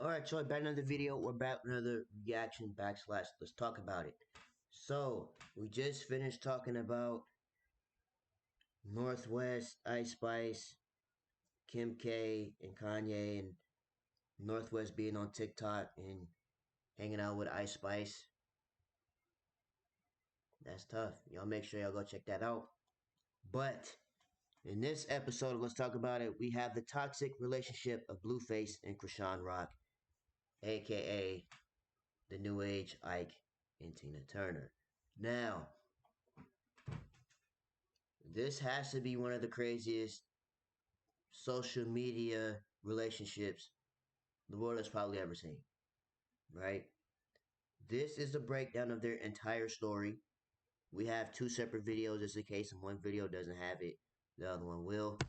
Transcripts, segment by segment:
Alright, so back another video. We're back another reaction backslash. Let's talk about it. So we just finished talking about Northwest, Ice Spice, Kim K, and Kanye, and Northwest being on TikTok and hanging out with Ice Spice. That's tough. Y'all make sure y'all go check that out. But in this episode, let's talk about it. We have the toxic relationship of Blueface and Chrisean Rock, aka the New Age Ike and Tina Turner. Now, this has to be one of the craziest social media relationships the world has probably ever seen, right? This is the breakdown of their entire story. We have two separate videos just in case one video doesn't have it, the other one will.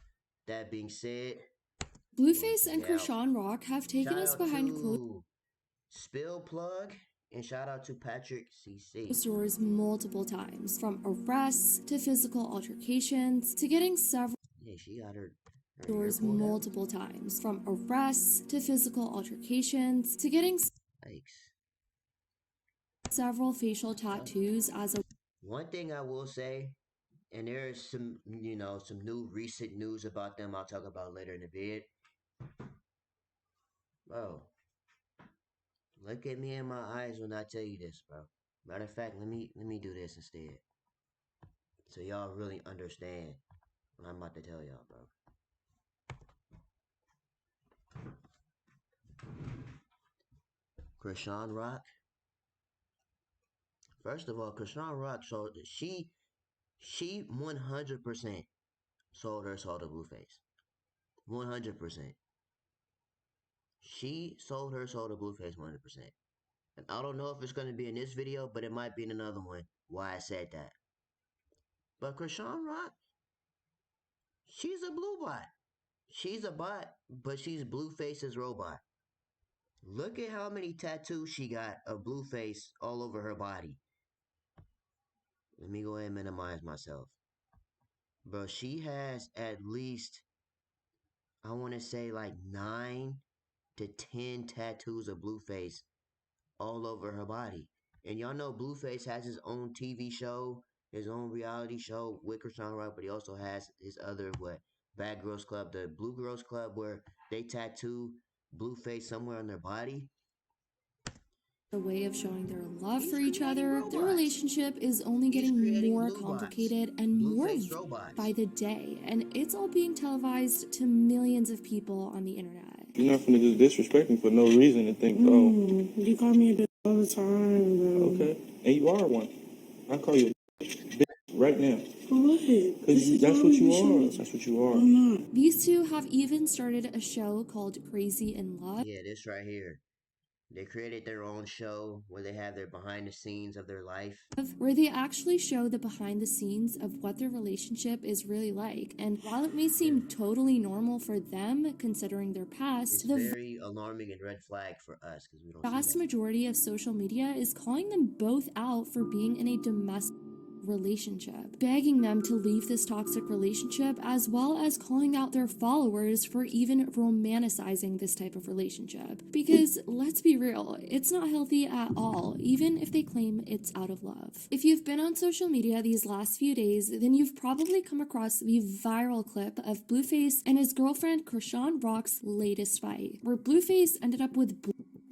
That being said, Blueface and Chrisean Rock have taken shout us out behind to Spill Plug and shout out to Patrick CC. closed doors multiple times, from arrests to physical altercations to getting several Yeah, she got her doors multiple times, from arrests to physical altercations to getting several facial tattoos as a One thing I will say, and there is some, some new recent news about them I'll talk about later in the vid. Bro, look at me in my eyes when I tell you this, bro. Matter of fact, let me do this instead. So y'all really understand what I'm about to tell y'all, bro. Chrisean Rock. First of all, Chrisean Rock sold she 100% sold her soul to Blueface. 100%. She sold her soul to Blueface 100%. And I don't know if it's going to be in this video, but it might be in another one why I said that. But Chrisean Rock, she's a blue bot. She's a bot, but she's Blueface's robot. Look at how many tattoos she got of Blueface all over her body. Let me go ahead and minimize myself. Bro, she has at least, I want to say like 9 to 10 tattoos of Blueface all over her body. And y'all know Blueface has his own TV show, his own reality show with Chrisean Rock, but he also has his other, Bad Girls Club, the Blue Girls Club, where they tattoo Blueface somewhere on their body. way of showing their love for each other. Their relationship is only getting more complicated and more by the day, and it's all being televised to millions of people on the internet. You're not gonna just disrespect me for no reason and think, you call me a bitch all the time, bro. Okay, and you are one. I call you a bitch right now. For what? Because that's what you are. That's what you are. I'm not. These two have even started a show called Crazy in Love. Yeah, this right here. They created their own show where they have their behind the scenes of their life. Where they actually show the behind the scenes of what their relationship is really like. And while it may seem totally normal for them, considering their past, it's very alarming and red flag for us because we don't. The vast majority of social media is calling them both out for being in a domestic relationship, begging them to leave this toxic relationship, as well as calling out their followers for even romanticizing this type of relationship. Because let's be real, it's not healthy at all, even if they claim it's out of love. If you've been on social media these last few days, then you've probably come across the viral clip of Blueface and his girlfriend Chrisean Rock's latest fight, where Blueface ended up with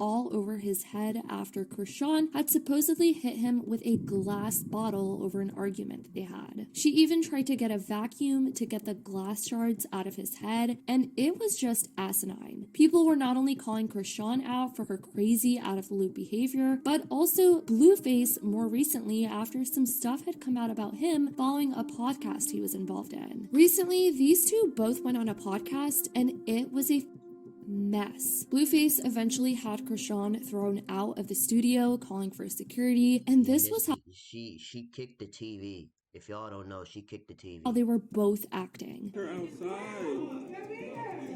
all over his head after Chrisean had supposedly hit him with a glass bottle over an argument they had. She even tried to get a vacuum to get the glass shards out of his head, and it was just asinine. People were not only calling Chrisean out for her crazy out-of-the-loop behavior, but also Blueface more recently after some stuff had come out about him following a podcast he was involved in. Recently, these two both went on a podcast, and it was a mess. Blueface eventually had Chrisean thrown out of the studio, calling for security, and this was how she kicked the TV. If y'all don't know, she kicked the TV. They were both acting. You're outside.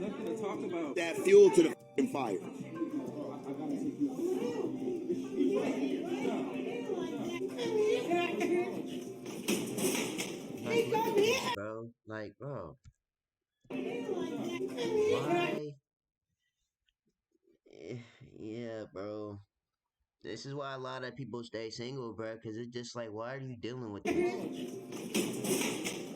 Nothing to talk about. That fuel to the fire. Bro, like, bro. Why? Look, bro. This is why a lot of people stay single, bro. Because it's just like, why are you dealing with this?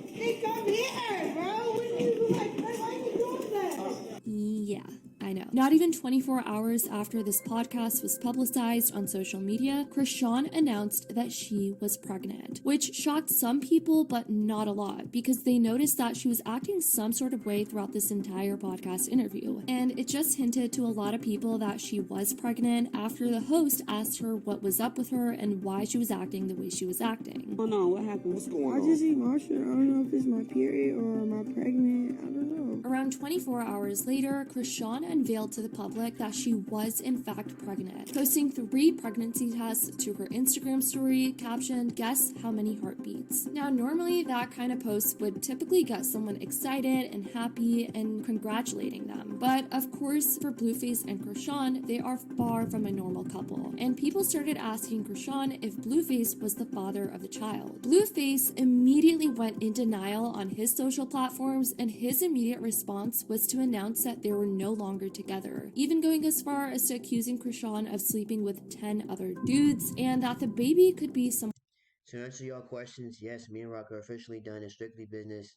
Hey, come here, bro. What are you like? Why are you doing that? Yeah, I know. Not even 24 hours after this podcast was publicized on social media, Chrisean announced that she was pregnant, which shocked some people, but not a lot, because they noticed that she was acting some sort of way throughout this entire podcast interview. And it just hinted to a lot of people that she was pregnant after the host asked her what was up with her and why she was acting the way she was acting. Oh no, what happened? What's going on? I just emotional. I don't know if it's my period or am I pregnant. I don't know. Around 24 hours later, Chrisean unveiled to the public that she was in fact pregnant, posting 3 pregnancy tests to her Instagram story, captioned, "Guess how many heartbeats." Now, normally that kind of post would typically get someone excited and happy and congratulating them. But of course, for Blueface and Chrisean, they are far from a normal couple. And people started asking Chrisean if Blueface was the father of the child. Blueface immediately went in denial on his social platforms, and his immediate response was to announce that they were no longer together, even going as far as to accusing Chrisean of sleeping with 10 other dudes, and that the baby could be some. To answer your questions, yes, me and Rock are officially done. It's strictly business.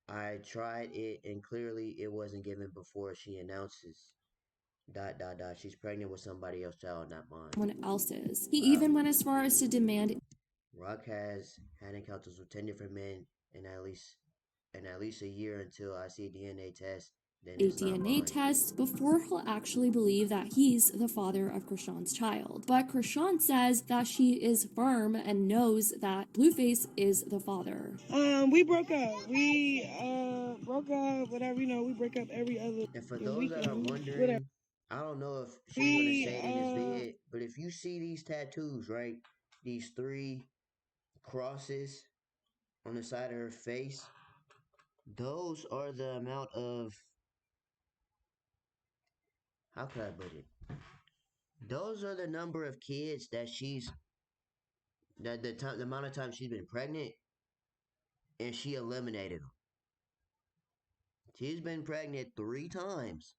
I tried it, and clearly it wasn't given before she announces. ... She's pregnant with somebody else's child, not mine. Someone else's. He even went as far as to demand Rock has had encounters with 10 different men in at least a year until I see a DNA test. Then a it's not DNA mine. test before he'll actually believe that he's the father of Chrisean's child. But Chrisean says that she is firm and knows that Blueface is the father. We broke up. We broke up. Whatever, you know. We break up every other And for those that are weekend. wondering, Whatever. I don't know if she's gonna say it in this vid, but if you see these tattoos, right, these 3 crosses on the side of her face, those are the amount of, how could I put it? Those are the number of kids that the amount of time she's been pregnant, and she eliminated them. She's been pregnant 3 times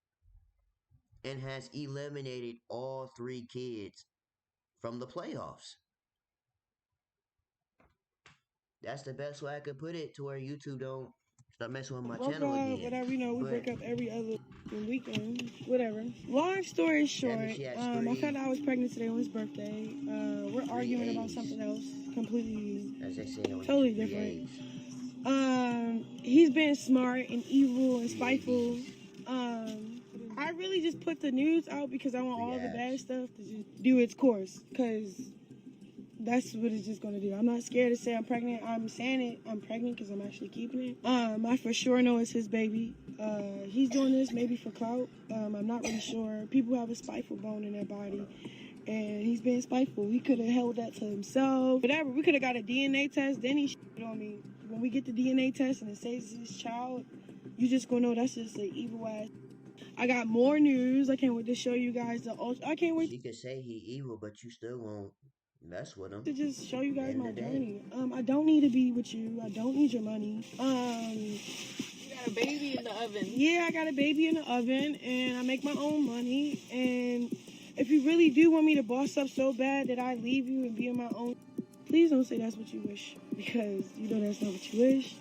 and has eliminated all 3 kids from the playoffs. That's the best way I could put it, to where YouTube don't start messing with my channel again. Whatever, you know, we But break up every other weekend. Whatever. Long story short, she has I 3, found out I was pregnant today on his birthday. We're 3 arguing about A's, something else, completely, as they say on totally 3 different. A's. He's been smart and evil and 3 spiteful. ABs. I really just put the news out because I want 3 all the bad abs. stuff to just do its course, because that's what it's just gonna do. I'm not scared to say I'm pregnant. I'm saying it. I'm pregnant because I'm actually keeping it. I for sure know it's his baby. He's doing this maybe for clout. I'm not really sure. People have a spiteful bone in their body, and he's being spiteful. He could have held that to himself. Whatever. We could have got a DNA test. Then he shit on me. When we get the DNA test and it says it's his child, you just gonna know that's just an evil ass. I got more news. I can't wait to show you guys I can't wait She could say he evil, but you still won't mess with him. to just show you guys End my of the day. journey. I don't need to be with you. I don't need your money. You got a baby in the oven. Yeah, I got a baby in the oven, and I make my own money. And if you really do want me to boss up so bad that I leave you and be on my own, please don't say that's what you wish, because you know that's not what you wish.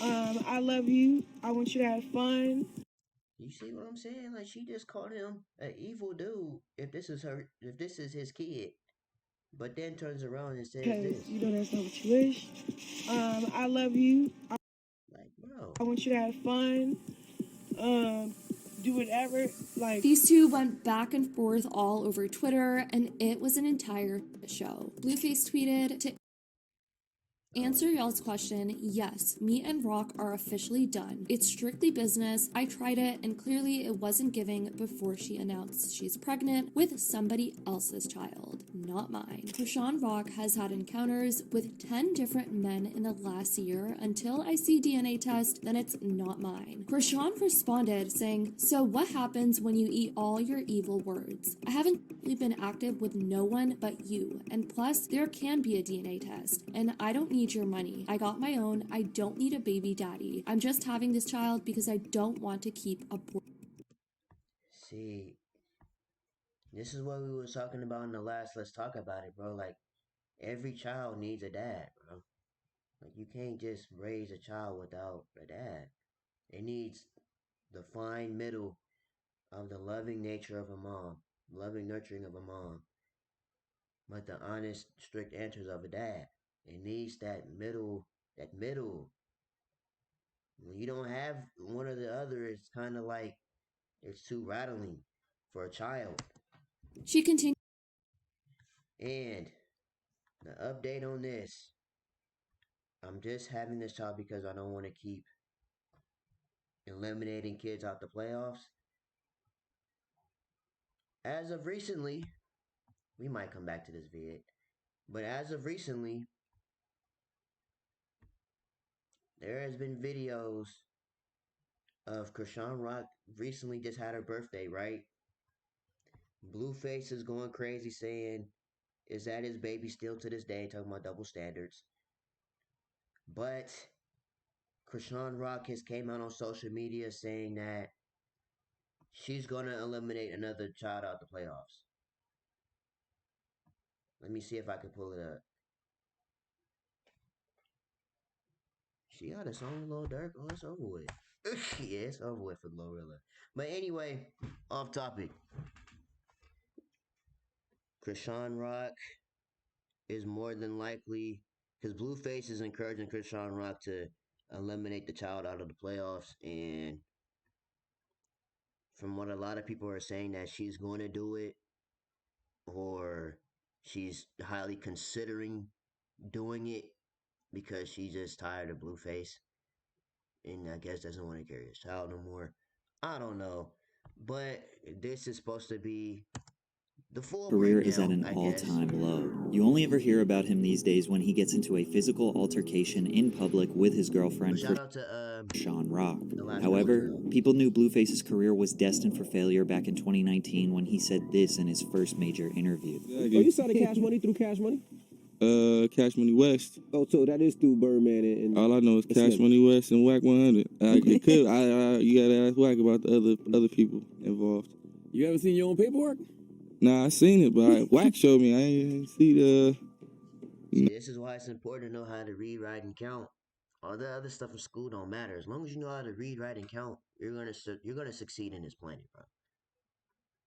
I love you. I want you to have fun. You see what I'm saying? Like, she just called him an evil dude if this is his kid. But then turns around and says Because this. you know that's not what you wish. I love you. Like, bro. I want you to have fun. Do whatever. Like, These two went back and forth all over Twitter, and it was an entire show. Blueface tweeted, "To answer y'all's question, yes, me and Rock are officially done. It's strictly business. I tried it, and clearly it wasn't giving before she announced she's pregnant with somebody else's child, not mine." Chrisean Rock has had encounters with 10 different men in the last year. Until I see DNA test, then it's not mine. Chrisean responded saying, "So what happens when you eat all your evil words? I haven't really been active with no one but you, and plus there can be a DNA test, and I don't need your money. I got my own. I don't need a baby daddy. I'm just having this child because I don't want to keep a poor." See, This is what we was talking about in the last Let's Talk About It, bro. Like, every child needs a dad, bro. Like, you can't just raise a child without a dad. It needs the fine middle of the loving nature of a mom, loving nurturing of a mom, but the honest, strict answers of a dad. It needs that middle. When you don't have one or the other, it's kind of like it's too rattling for a child. She continued. And the update on this, I'm just having this child because I don't want to keep eliminating kids out the playoffs. As of recently, we might come back to this vid, but as of recently, there has been videos of Chrisean Rock recently just had her birthday, right? Blueface is going crazy saying, is that his baby still to this day, talking about double standards. But Chrisean Rock has came out on social media saying that she's gonna eliminate another child out the playoffs. Let me see if I can pull it up. She got a song with Lil Durk. Oh, it's over with. Yeah, it's over with for Glorilla. But anyway, off topic. Chrisean Rock is more than likely, because Blueface is encouraging Chrisean Rock to eliminate the child out of the playoffs, and from what a lot of people are saying, that she's going to do it, or she's highly considering doing it because she's just tired of Blueface, and I guess doesn't want to carry his child no more. I don't know, but this is supposed to be the full career is at breakdown, an I guess. all-time low. You only ever hear about him these days when he gets into a physical altercation in public with his girlfriend, Shout out to Chrisean Rock. the last However, person. people knew Blueface's career was destined for failure back in 2019 when he said this in his first major interview. Oh, you saw the Cash Money through Cash Money? Cash Money West. Oh, so that is through Birdman and All I know is Cash Money West and Whack 100. It could. You gotta ask Whack about the other people involved. You haven't seen your own paperwork? Nah, I seen it, but Whack showed me. I ain't see the. See, this is why it's important to know how to read, write, and count. All the other stuff in school don't matter. As long as you know how to read, write, and count, you're gonna succeed in this planet, bro.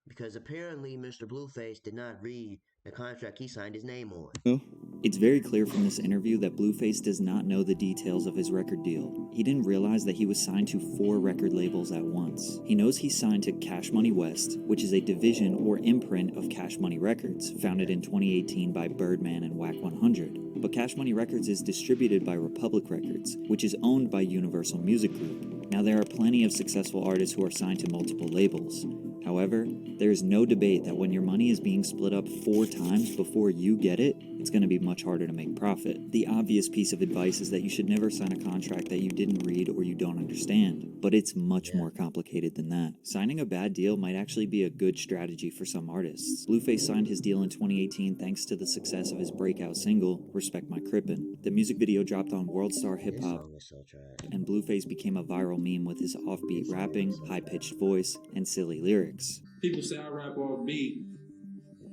Because apparently, Mr. Blueface did not read the contract he signed his name on. No. It's very clear from this interview that Blueface does not know the details of his record deal. He didn't realize that he was signed to 4 record labels at once. He knows he's signed to Cash Money West, which is a division or imprint of Cash Money Records, founded in 2018 by Birdman and Whack 100. But Cash Money Records is distributed by Republic Records, which is owned by Universal Music Group. Now, there are plenty of successful artists who are signed to multiple labels. However, there is no debate that when your money is being split up 4 times before you get it, it's going to be much harder to make profit. The obvious piece of advice is that you should never sign a contract that you didn't read or you don't understand, but it's much more complicated than that. Signing a bad deal might actually be a good strategy for some artists. Blueface signed his deal in 2018 thanks to the success of his breakout single, Respect My Crippin'. The music video dropped on World Star Hip This Hop, song is so trash. and Blueface became a viral meme with his offbeat rapping, high-pitched voice, and silly lyrics. People say I rap off beat.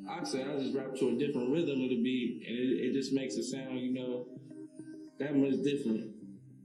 I say I just rap to a different rhythm of the beat, and it just makes it sound, that much different.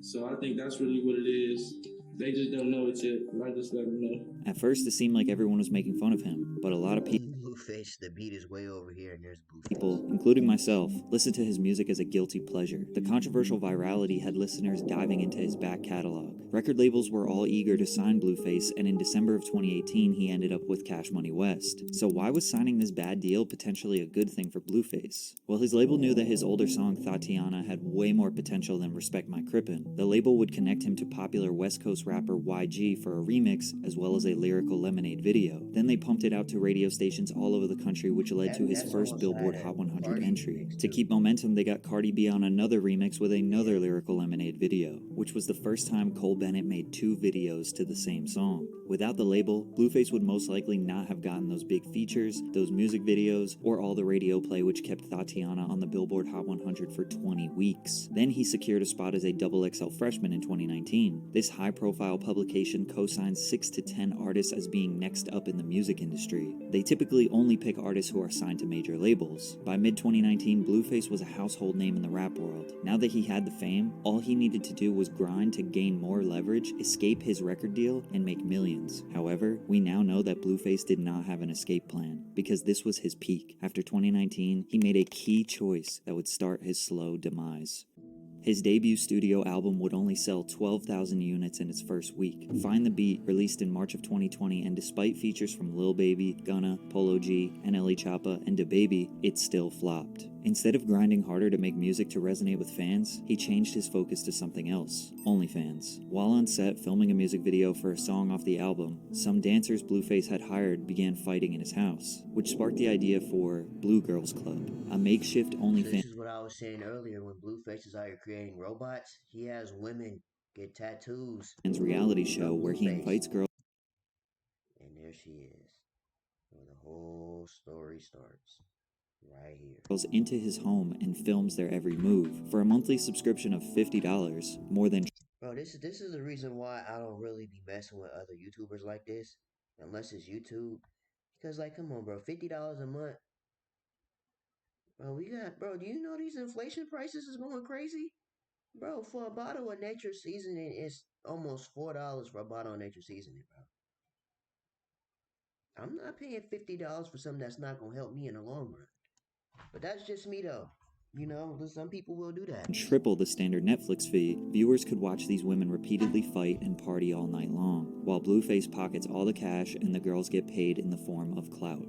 So I think that's really what it is. They just don't know it yet, but I just let them know. At first, it seemed like everyone was making fun of him, but a lot of Blueface, the beat is way over here, and there's Blueface. people, including myself, listened to his music as a guilty pleasure. The controversial virality had listeners diving into his back catalog. Record labels were all eager to sign Blueface, and in December of 2018, he ended up with Cash Money West. So why was signing this bad deal potentially a good thing for Blueface? Well, his label knew that his older song, Tatiana, had way more potential than Respect My Crippin'. The label would connect him to popular West Coast rapper YG for a remix, as well as a lyrical Lemonade video. Then they pumped it out to radio stations all over the country, which led to his first Billboard Hot 100 entry. To keep momentum, they got Cardi B on another remix with another lyrical Lemonade video, which was the first time Cole Bennett made 2 videos to the same song. Without the label, Blueface would most likely not have gotten those big features, those music videos, or all the radio play which kept Tatiana on the Billboard Hot 100 for 20 weeks. Then he secured a spot as a XXL freshman in 2019. This high-profile publication co-signs 6 to 10 artists as being next up in the music industry. They typically only pick artists who are signed to major labels. By mid-2019, Blueface was a household name in the rap world. Now that he had the fame, all he needed to do was grind to gain more leverage, escape his record deal, and make millions. However, we now know that Blueface did not have an escape plan, because this was his peak. After 2019, he made a key choice that would start his slow demise. His debut studio album would only sell 12,000 units in its first week. Find the Beat released in March of 2020, and despite features from Lil Baby, Gunna, Polo G, NLE Choppa, and DaBaby, it still flopped. Instead of grinding harder to make music to resonate with fans, he changed his focus to something else: OnlyFans. While on set filming a music video for a song off the album, some dancers Blueface had hired began fighting in his house, which sparked the idea for Blue Girls Club, a makeshift OnlyFans. This is what I was saying earlier. When Blueface is out here creating robots, he has women get tattoos. Reality show where he invites girls And there she is, where the whole story starts. Right here. into his home and films their every move. For a monthly subscription of $50, more than Bro, this is the reason why I don't really be messing with other YouTubers like this, unless it's YouTube. Because like, come on, bro, $50 a month. Bro, bro, do you know these inflation prices is going crazy? Bro, for a bottle of nature seasoning, it's almost $4 for a bottle of nature seasoning, bro. I'm not paying $50 for something that's not gonna help me in the long run. But that's just me though. You know, some people will do that. triple the standard Netflix fee, viewers could watch these women repeatedly fight and party all night long, while Blueface pockets all the cash and the girls get paid in the form of clout.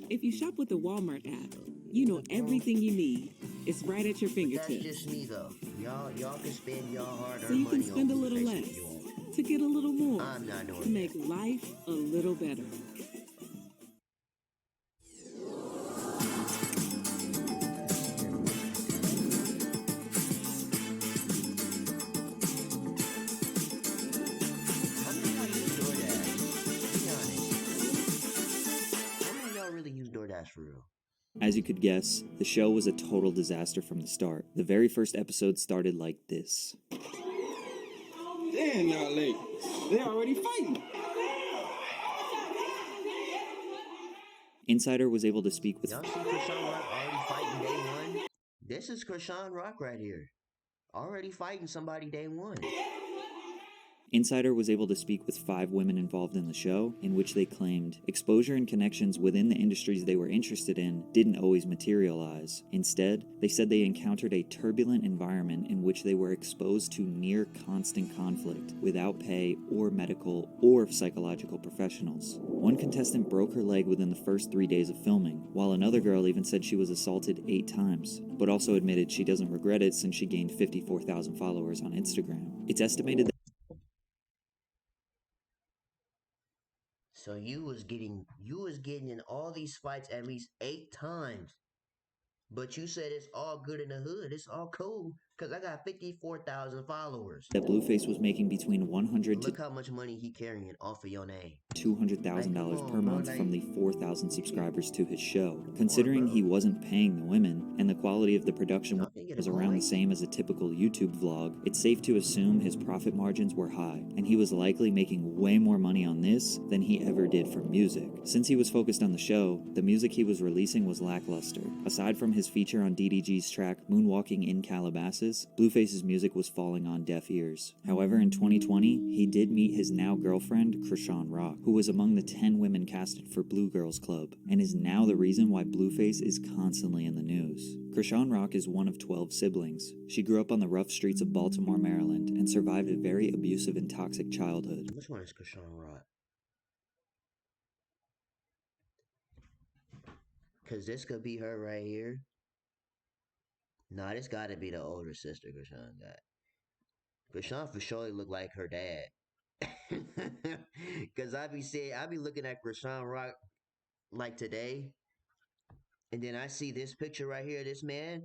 If you shop with the Walmart app, you know everything you need. It's right at your fingertips. That's just me though. Y'all can spend y'all hard-earned So you money can spend a on little Blueface less if you want. to get a little more I'm not doing to make that. life a little better. How many of y'all use DoorDash? Be honest. How many of y'all really use DoorDash for real? As you could guess, the show was a total disaster from the start. The very first episode started like this. Damn, y'all late. They already fighting. Insider was able to speak with Y'all see Chrisean Rock already fighting day one? This is Chrisean Rock right here. Already fighting somebody day one. Insider was able to speak with 5 women involved in the show, in which they claimed exposure and connections within the industries they were interested in didn't always materialize. Instead, they said they encountered a turbulent environment in which they were exposed to near constant conflict without pay or medical or psychological professionals. One contestant broke her leg within the first 3 days of filming, while another girl even said she was assaulted 8 times, but also admitted she doesn't regret it since she gained 54,000 followers on Instagram. It's estimated that So you was getting in all these fights at least 8 times. But you said it's all good in the hood. It's all cool. Because I got 54,000 followers. Blueface was making between $100 Look to how much money he carrying off of your name. $200,000 per month from the 4,000 subscribers to his show. Come on, Considering bro. he wasn't paying the women, and the quality of the production Y'all can get was a around the point. same as a typical YouTube vlog, it's safe to assume his profit margins were high, and he was likely making way more money on this than he ever did from music. Since he was focused on the show, the music he was releasing was lackluster. Aside from his feature on DDG's track Moonwalking in Calabasas, Blueface's music was falling on deaf ears. However, in 2020, he did meet his now girlfriend, Chrisean Rock, who was among the 10 women casted for Blue Girls Club, and is now the reason why Blueface is constantly in the news. Chrisean Rock is one of 12 siblings. She grew up on the rough streets of Baltimore, Maryland, and survived a very abusive and toxic childhood. Which one is Chrisean Rock? Because this could be her right here. Nah, this got to be the older sister Chrisean got. Chrisean for sure look like her dad. Because I be looking at Chrisean Rock like today, and then I see this picture right here, this man,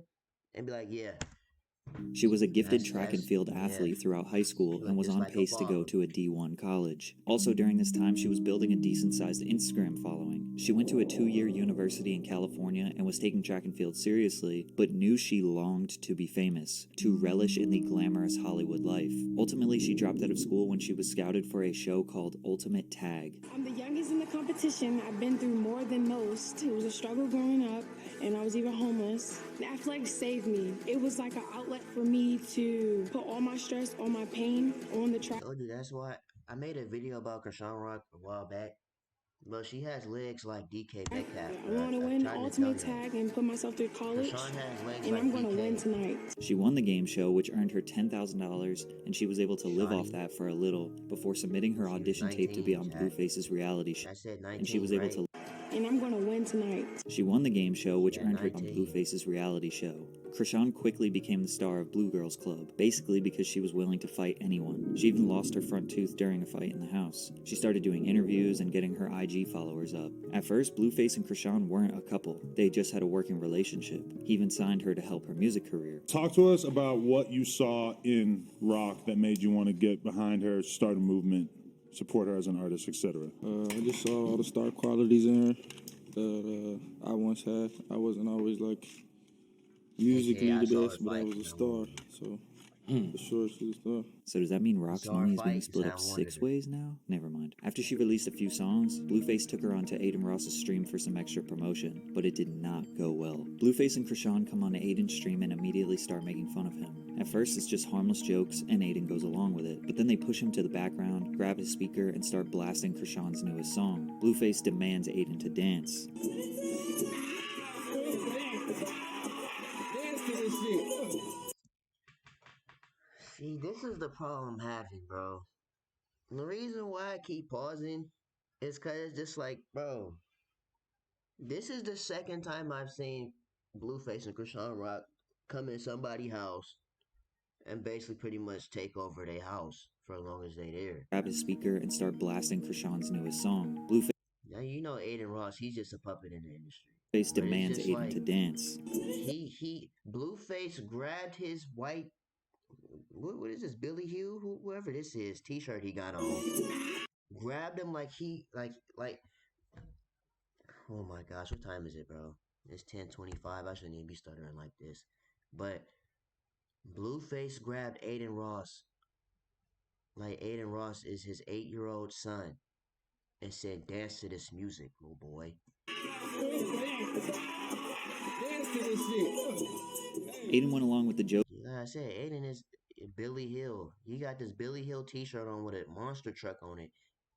and be like, yeah, She was a gifted That's track and that's field yeah. athlete throughout high school She and looked was just on like her pace to go father. to a D1 college. Also, during this time, she was building a decent-sized Instagram following. She went to a 2-year university in California and was taking track and field seriously, but knew she longed to be famous, to relish in the glamorous Hollywood life. Ultimately, she dropped out of school when she was scouted for a show called Ultimate Tag. I'm the youngest in the competition. I've been through more than most. It was a struggle growing up, and I was even homeless. The athletics saved me. It was like an outlet for me to put all my stress, all my pain on the track. I told you that's why I made a video about Chrisean Rock a while back. But she has legs like DK Metcalf. I want to I win the tried to ultimate tell you. tag and put myself through college, Chrisean has legs and like I'm going to DK. win tonight. She won the game show, which earned her $10,000, and she was able to live off that for a little before submitting her audition tape to be on Blueface's reality show. I said 19, And she was able right? to. And I'm going to win tonight. She won the game show, which Yeah, earned her on 19. Blueface's reality show. Chrisean quickly became the star of Blue Girls Club, basically because she was willing to fight anyone. She even lost her front tooth during a fight in the house. She started doing interviews and getting her IG followers up. At first, Blueface and Chrisean weren't a couple. They just had a working relationship. He even signed her to help her music career. Talk to us about what you saw in Rock that made you want to get behind her, start a movement, support her as an artist, etc. I just saw all the star qualities in her that I once had. I wasn't always like musically I the saw her best, but I fight. was a star. So for sure, she's a star. So does that mean Rock's saw her money is fight, being you split said up I wanted 6 her. ways now? Never mind. After she released a few songs, Blueface took her onto Aiden Ross's stream for some extra promotion, but it did not go well. Blueface and Chrisean come onto Aiden's stream and immediately start making fun of him. At first, it's just harmless jokes, and Aiden goes along with it, but then they push him to the background, grab his speaker, and start blasting Chrisean's newest song. Blueface demands Aiden to dance. See, this is the problem I'm having, bro. And the reason why I keep pausing is because it's just like, bro, this is the second time I've seen Blueface and Chrisean Rock come in somebody's house and basically pretty much take over their house for as long as they there. Grab his speaker and start blasting Chrisean's newest song. Blueface Now you know Aiden Ross, he's just a puppet in the industry. demands just Aiden like- to dance. He Blueface grabbed his white what is this, Billy Hugh? Whoever this is, t-shirt he got on. Grabbed him like oh my gosh, what time is it, bro? It's 10:25. I shouldn't even be stuttering like this. But Blueface grabbed Aiden Ross like Aiden Ross is his 8-year-old son and said, "Dance to this music, little boy." Aiden went along with the joke Like I said, Aiden is Billy Hill. He got this Billy Hill t-shirt on with a monster truck on it.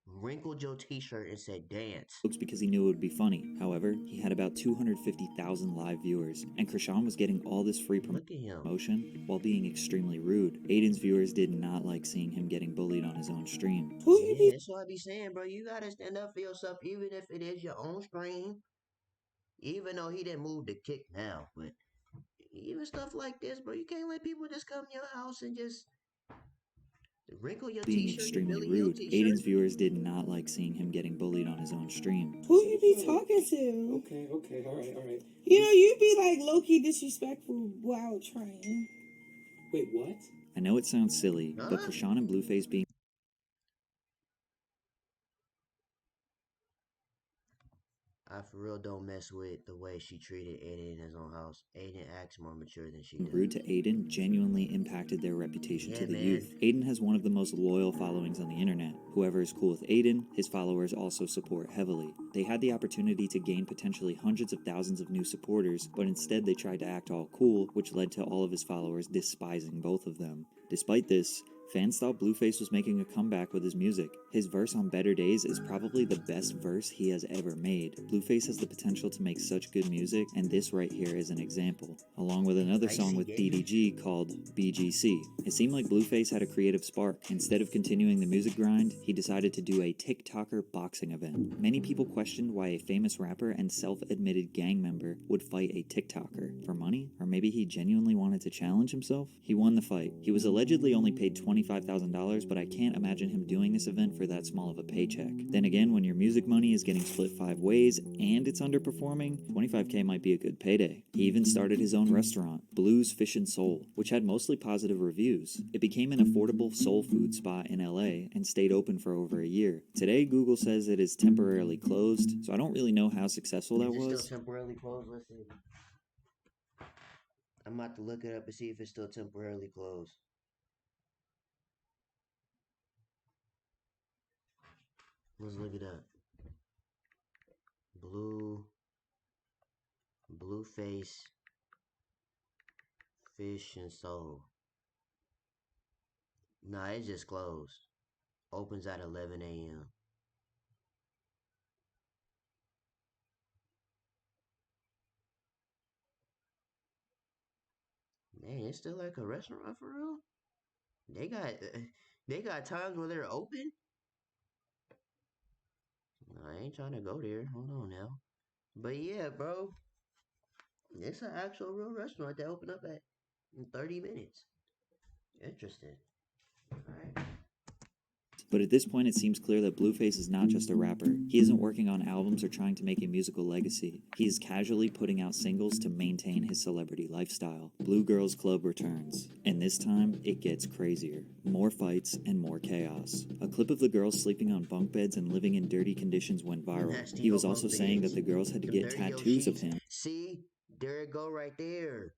Wrinkled your t-shirt and said dance. because he knew it would be funny. However, he had about 250,000 live viewers, and Chrisean was getting all this free Look at him. promotion while being extremely rude. Aiden's viewers did not like seeing him getting bullied on his own stream. Yeah, that's what I be saying, bro. You gotta stand up for yourself, even if it is your own stream. Even though he didn't move the kick now, but even stuff like this, bro, you can't let people just come to your house and just wrinkle your Being t-shirt. extremely Billy Hill rude, t-shirt. Aiden's viewers did not like seeing him getting bullied on his own stream. Who you be talking to? Okay, all right. You know, you be like low-key disrespectful while trying. Wait, what? I know it sounds silly, but Huh? Chrisean and Blueface being I for real don't mess with the way she treated Aiden in his own house. Aiden acts more mature than she does. rude to Aiden genuinely impacted their reputation to Yeah, the man. youth. Aiden has one of the most loyal followings on the internet. Whoever is cool with Aiden, his followers also support heavily. They had the opportunity to gain potentially hundreds of thousands of new supporters, but instead they tried to act all cool, which led to all of his followers despising both of them. Despite this, fans thought Blueface was making a comeback with his music. His verse on Better Days is probably the best verse he has ever made. Blueface has the potential to make such good music, and this right here is an example, along with another song with DDG called BGC. It seemed like Blueface had a creative spark. Instead of continuing the music grind, he decided to do a TikToker boxing event. Many people questioned why a famous rapper and self-admitted gang member would fight a TikToker. For money? Or maybe he genuinely wanted to challenge himself? He won the fight. He was allegedly only paid $20 $25,000, but I can't imagine him doing this event for that small of a paycheck. Then again, when your music money is getting split 5 ways and it's underperforming, $25K might be a good payday. He even started his own restaurant, Blue's Fish and Soul, which had mostly positive reviews. It became an affordable soul food spot in LA and stayed open for over a year. Today, Google says it is temporarily closed, so I don't really know how successful that Is it was. still temporarily closed? Let's see. I'm about to look it up and see if it's still temporarily closed. Let's look it up. Blueface Fish and Soul. Nah, it's just closed. Opens at 11 a.m. Man, it's still like a restaurant for real? They got times where they're open? I ain't trying to go there. Hold on now. But yeah, bro. It's an actual real restaurant that opened up at in 30 minutes. Interesting. Alright. But at this point, it seems clear that Blueface is not just a rapper. He isn't working on albums or trying to make a musical legacy. He is casually putting out singles to maintain his celebrity lifestyle. Blue Girls Club returns, and this time, it gets crazier. More fights and more chaos. A clip of the girls sleeping on bunk beds and living in dirty conditions went viral. He was also saying that the girls had to get tattoos of him. See? There it go right there.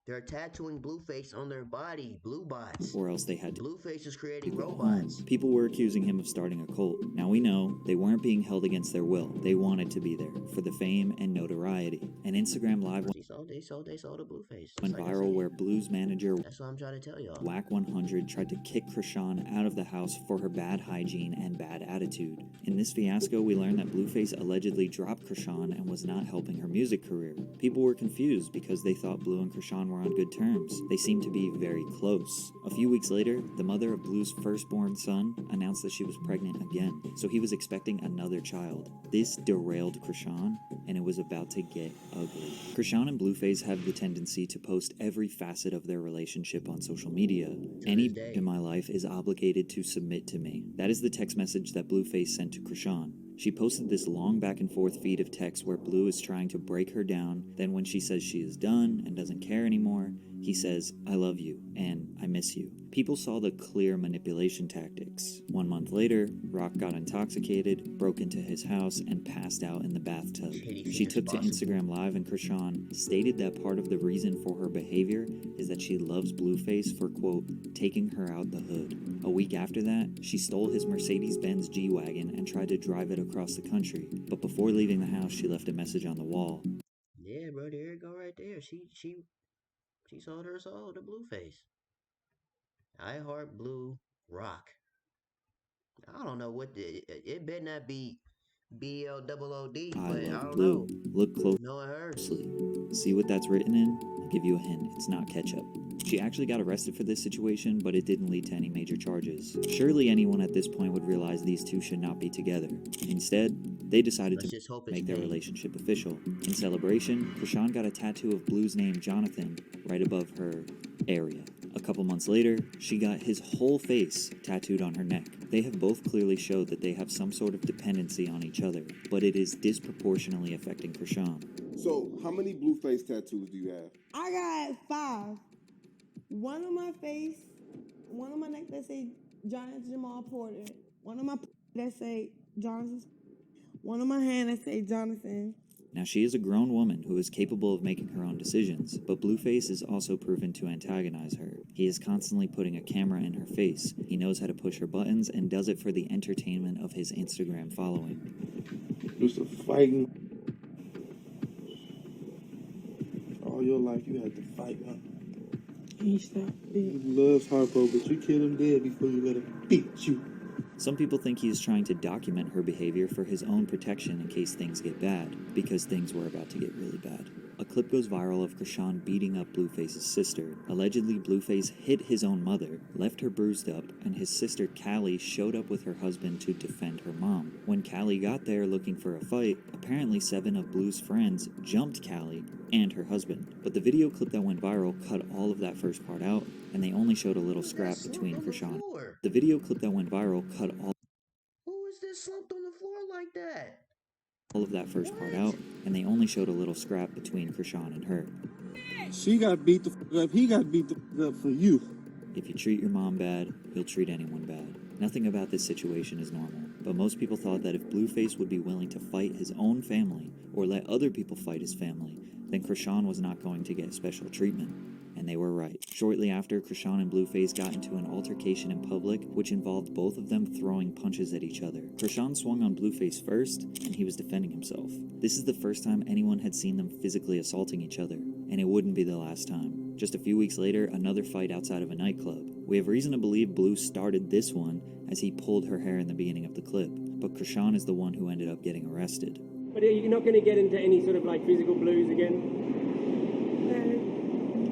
They're tattooing Blueface on their body, blue bots. Or else they had to Blueface is creating go robots. home. People were accusing him of starting a cult. Now we know they weren't being held against their will. They wanted to be there for the fame and notoriety. An Instagram live They sold a Blueface. went viral where Blue's manager That's what I'm trying to tell y'all. Whack 100 tried to kick Chrisean out of the house for her bad hygiene and bad attitude. In this fiasco, we learned that Blueface allegedly dropped Chrisean and was not helping her music career. People were confused because they thought Blue and Chrisean were on good terms. They seemed to be very close. A few weeks later, the mother of Blue's firstborn son announced that she was pregnant again, so he was expecting another child. This derailed Chrisean, and it was about to get ugly. Chrisean and Blueface have the tendency to post every facet of their relationship on social media. Any in my life is obligated to submit to me. That is the text message that Blueface sent to Chrisean. She posted this long back and forth feed of text where Blue is trying to break her down. Then when she says she is done and doesn't care anymore, he says, "I love you," and "I miss you." People saw the clear manipulation tactics. 1 month later, Rock got intoxicated, broke into his house, and passed out in the bathtub. She took to Instagram Live, and Chrisean stated that part of the reason for her behavior is that she loves Blueface for, quote, taking her out the hood. A week after that, she stole his Mercedes-Benz G-Wagon and tried to drive it across the country. But before leaving the house, she left a message on the wall. Yeah, bro, there you go right there. She sold her soul to Blueface. I heart Blue Rock. I don't know what it better not be BLOOD, I but I love don't Blue. know. Look Knowing her. closely. See what that's written in? I'll give you a hint. It's not ketchup. She actually got arrested for this situation, but it didn't lead to any major charges. Surely anyone at this point would realize these two should not be together. Instead, they decided to make their relationship official. In celebration, Chrisean got a tattoo of Blue's name, Jonathan, right above her area. A couple months later, she got his whole face tattooed on her neck. They have both clearly showed that they have some sort of dependency on each other, but it is disproportionately affecting Chrisean. So, how many Blueface tattoos do you have? I got 5. One on my face, one on my neck that say Jonathan Jamal Porter, one on my that say Jonathan, one on my hand that say Jonathan. Now, she is a grown woman who is capable of making her own decisions, but Blueface is also proven to antagonize her. He is constantly putting a camera in her face. He knows how to push her buttons and does it for the entertainment of his Instagram following. Just a fighting. All your life you had to fight, huh? He stopped. You love Harpo, but you killed him dead before you let him beat you. Some people think he is trying to document her behavior for his own protection in case things get bad, because things were about to get really bad. a clip goes viral of Chrisean beating up Blueface's sister. Allegedly, Blueface hit his own mother, left her bruised up, and his sister Callie showed up with her husband to defend her mom. When Callie got there looking for a fight, apparently 7 of Blue's friends jumped Callie and her husband. But the video clip that went viral cut all of that first part out, and they only showed a little scrap between Chrisean. The video clip that went viral cut all Who is this slumped on the floor like that? of that first part out, and they only showed a little scrap between Chrisean and her. She got beat the fuck up. He got beat the fuck up for you. If you treat your mom bad, you'll treat anyone bad. Nothing about this situation is normal, but most people thought that if Blueface would be willing to fight his own family or let other people fight his family, then Chrisean was not going to get special treatment. And they were right. Shortly after, Chrisean and Blueface got into an altercation in public, which involved both of them throwing punches at each other. Chrisean swung on Blueface first, and he was defending himself. This is the first time anyone had seen them physically assaulting each other, and it wouldn't be the last time. Just a few weeks later, another fight outside of a nightclub. We have reason to believe Blue started this one, as he pulled her hair in the beginning of the clip, but Chrisean is the one who ended up getting arrested. But you're not going to get into any sort of like physical blues again?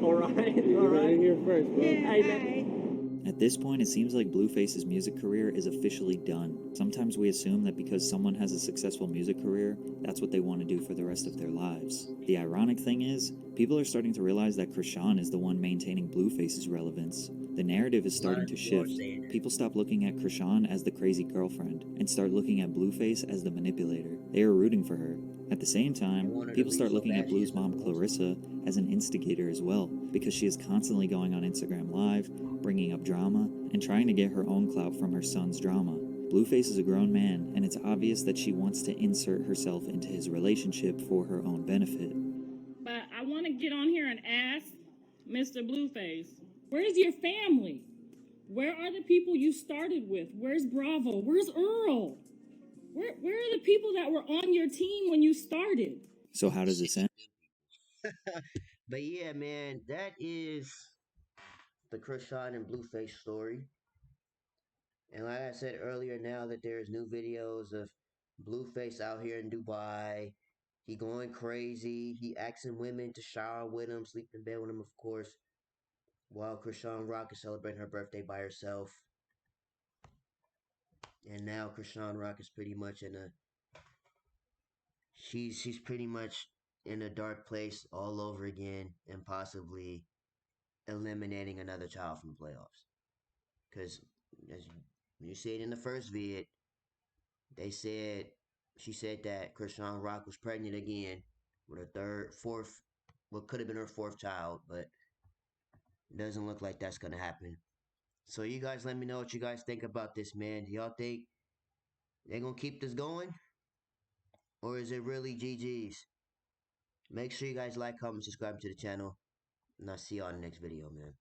All right, all right. Here first, bro. Yeah, At this point, it seems like Blueface's music career is officially done. Sometimes we assume that because someone has a successful music career, that's what they want to do for the rest of their lives. The ironic thing is, people are starting to realize that Chrisean is the one maintaining Blueface's relevance. The narrative is starting to shift. People stop looking at Chrisean as the crazy girlfriend and start looking at Blueface as the manipulator. They are rooting for her. At the same time, people start looking at Blue's mom, Clarissa, as an instigator as well, because she is constantly going on Instagram Live, bringing up drama, and trying to get her own clout from her son's drama. Blueface is a grown man, and it's obvious that she wants to insert herself into his relationship for her own benefit. But I want to get on here and ask Mr. Blueface, where's your family? Where are the people you started with? Where's Bravo? Where's Earl? Where are the people that were on your team when you started? So how does this end? But yeah, man, that is the Chrisean and Blueface story. And like I said earlier, now that there's new videos of Blueface out here in Dubai, he going crazy. He asking women to shower with him, sleep in bed with him, of course, while Chrisean Rock is celebrating her birthday by herself. And now Chrisean Rock is pretty much in a she's pretty much in a dark place all over again, and possibly eliminating another child from the playoffs. Because as you see it in the first vid, she said that Chrisean Rock was pregnant again with what could have been her 4th child, but it doesn't look like that's gonna happen. So you guys let me know what you guys think about this, man. Do y'all think they're gonna keep this going? Or is it really GG's? Make sure you guys like, comment, subscribe to the channel. And I'll see y'all in the next video, man.